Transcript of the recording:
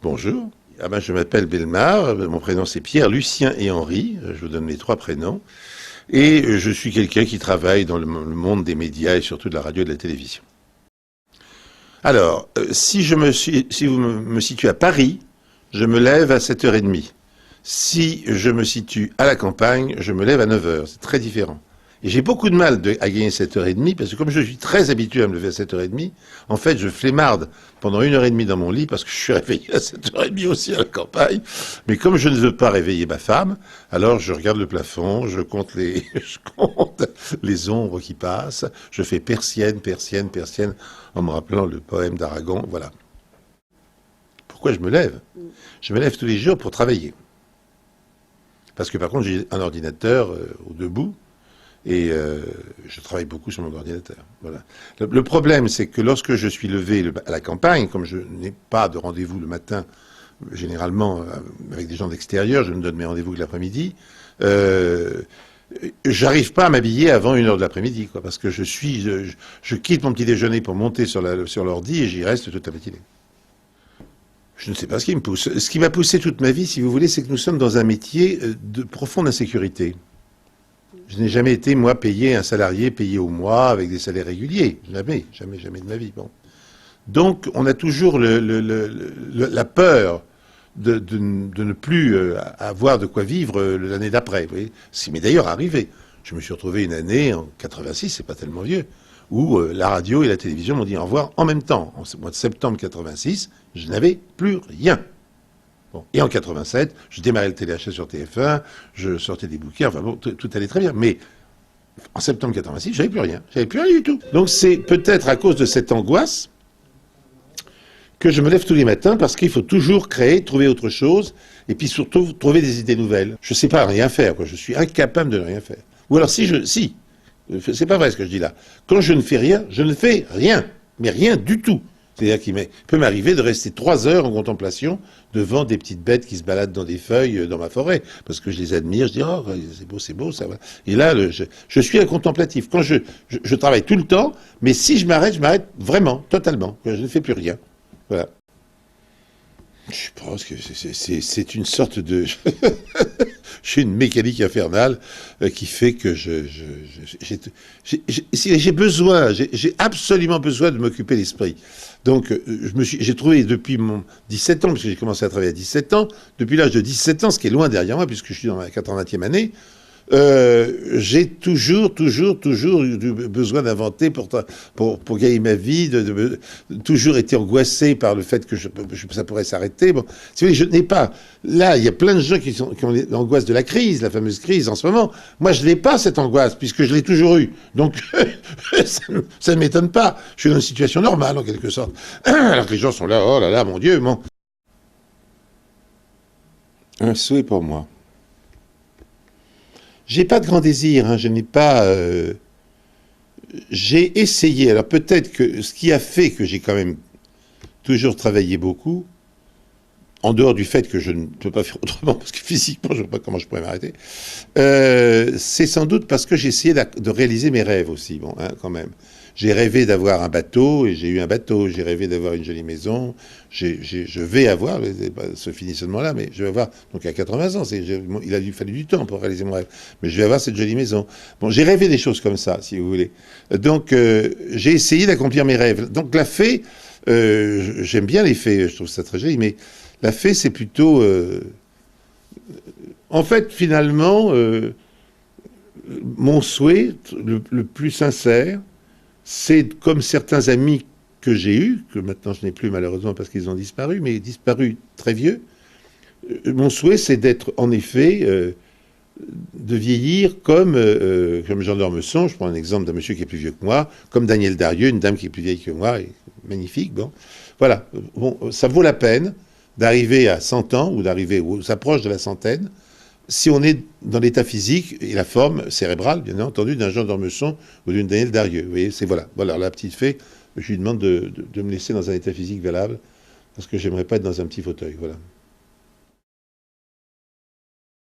Bonjour. Ah ben, je m'appelle Bellemare, mon prénom c'est Pierre, Lucien et Henri, je vous donne les trois prénoms. Et je suis quelqu'un qui travaille dans le monde des médias et surtout de la radio et de la télévision. Alors, si vous me situez à Paris, je me lève à 7h30. Si je me situe à la campagne, je me lève à 9h. C'est très différent. Et j'ai beaucoup de mal à gagner 7h30 parce que comme je suis très habitué à me lever à 7h30, en fait, je flémarde pendant 1h30 dans mon lit parce que je suis réveillé à 7h30 aussi à la campagne. Mais comme je ne veux pas réveiller ma femme, alors je regarde le plafond, je compte je compte les ombres qui passent, je fais persienne, persienne, persienne en me rappelant le poème d'Aragon. Voilà. Pourquoi je me lève? Je me lève tous les jours pour travailler. Parce que par contre, j'ai un ordinateur au debout. Et je travaille beaucoup sur mon ordinateur. Voilà. Le problème, c'est que lorsque je suis levé à la campagne, comme je n'ai pas de rendez-vous le matin, généralement avec des gens d'extérieur, je ne donne mes rendez-vous que l'après-midi, j'arrive pas à m'habiller avant 1h de l'après-midi, quoi, parce que je quitte mon petit déjeuner pour monter sur l'ordi et j'y reste toute la matinée. Je ne sais pas ce qui me pousse. Ce qui m'a poussé toute ma vie, si vous voulez, c'est que nous sommes dans un métier de profonde insécurité. Je n'ai jamais été, moi, un salarié payé au mois avec des salaires réguliers. Jamais, jamais, jamais de ma vie. Bon. Donc, on a toujours la peur de ne plus avoir de quoi vivre l'année d'après. Ce qui m'est d'ailleurs arrivé. Je me suis retrouvé une année, en 86, c'est pas tellement vieux, où la radio et la télévision m'ont dit au revoir en même temps. En mois de septembre 86, je n'avais plus rien. Bon. Et en 87, je démarrais le téléachat sur TF1, je sortais des bouquins, enfin bon, tout allait très bien. Mais en septembre 86, j'avais plus rien. J'avais plus rien du tout. Donc c'est peut-être à cause de cette angoisse que je me lève tous les matins parce qu'il faut toujours créer, trouver autre chose, et puis surtout trouver des idées nouvelles. Je sais pas rien faire, quoi. Je suis incapable de ne rien faire. Ou alors si, c'est pas vrai ce que je dis là. Quand je ne fais rien, je ne fais rien. Mais rien du tout. C'est-à-dire qu'il peut m'arriver de rester 3 heures en contemplation devant des petites bêtes qui se baladent dans des feuilles dans ma forêt, parce que je les admire, je dis oh c'est beau, ça va. Et là, je suis un contemplatif. Quand je travaille tout le temps, mais si je m'arrête vraiment, totalement. Je ne fais plus rien. Voilà. Je pense que c'est une sorte de... J'ai une mécanique infernale qui fait que j'ai absolument besoin de m'occuper l'esprit. Donc, j'ai trouvé depuis mon 17 ans, parce que j'ai commencé à travailler à 17 ans, depuis l'âge de 17 ans, ce qui est loin derrière moi, puisque je suis dans ma 80e année, j'ai toujours eu besoin d'inventer pour gagner ma vie, toujours été angoissé par le fait que ça pourrait s'arrêter. Bon, si vous voulez, je n'ai pas. Là, il y a plein de gens qui ont l'angoisse de la crise, la fameuse crise en ce moment. Moi, je n'ai pas cette angoisse puisque je l'ai toujours eue. Donc, ça ne m'étonne pas. Je suis dans une situation normale en quelque sorte. Alors que les gens sont là, oh là là, mon Dieu, bon. Un souhait pour moi. J'ai pas de grand désir, hein, je n'ai pas... j'ai essayé, alors peut-être que ce qui a fait que j'ai quand même toujours travaillé beaucoup, en dehors du fait que je ne peux pas faire autrement, parce que physiquement, je ne sais pas comment je pourrais m'arrêter, c'est sans doute parce que j'ai essayé de réaliser mes rêves aussi, bon, hein, quand même. J'ai rêvé d'avoir un bateau, et j'ai eu un bateau. J'ai rêvé d'avoir une jolie maison. Je vais avoir, ce finissement-là, mais je vais avoir, donc à 80 ans, il a fallu du temps pour réaliser mon rêve. Mais je vais avoir cette jolie maison. Bon, j'ai rêvé des choses comme ça, si vous voulez. Donc, j'ai essayé d'accomplir mes rêves. Donc, la fée, j'aime bien les fées, je trouve ça très joli, mais la fée, c'est plutôt... en fait, finalement, mon souhait, le plus sincère, c'est comme certains amis que j'ai eus, que maintenant je n'ai plus malheureusement parce qu'ils ont disparu, mais disparus très vieux. Mon souhait, c'est d'être en effet, de vieillir comme Jean d'Ormesson, je prends un exemple d'un monsieur qui est plus vieux que moi, comme Daniel Darieux, une dame qui est plus vieille que moi, et magnifique, bon. Voilà, bon, ça vaut la peine d'arriver à 100 ans, ou s'approche de la centaine, si on est dans l'état physique et la forme cérébrale, bien entendu, d'un Jean d'Ormesson ou d'une Daniel Darieux. Vous voyez, voilà, la petite fée, je lui demande de me laisser dans un état physique valable, parce que j'aimerais pas être dans un petit fauteuil, voilà.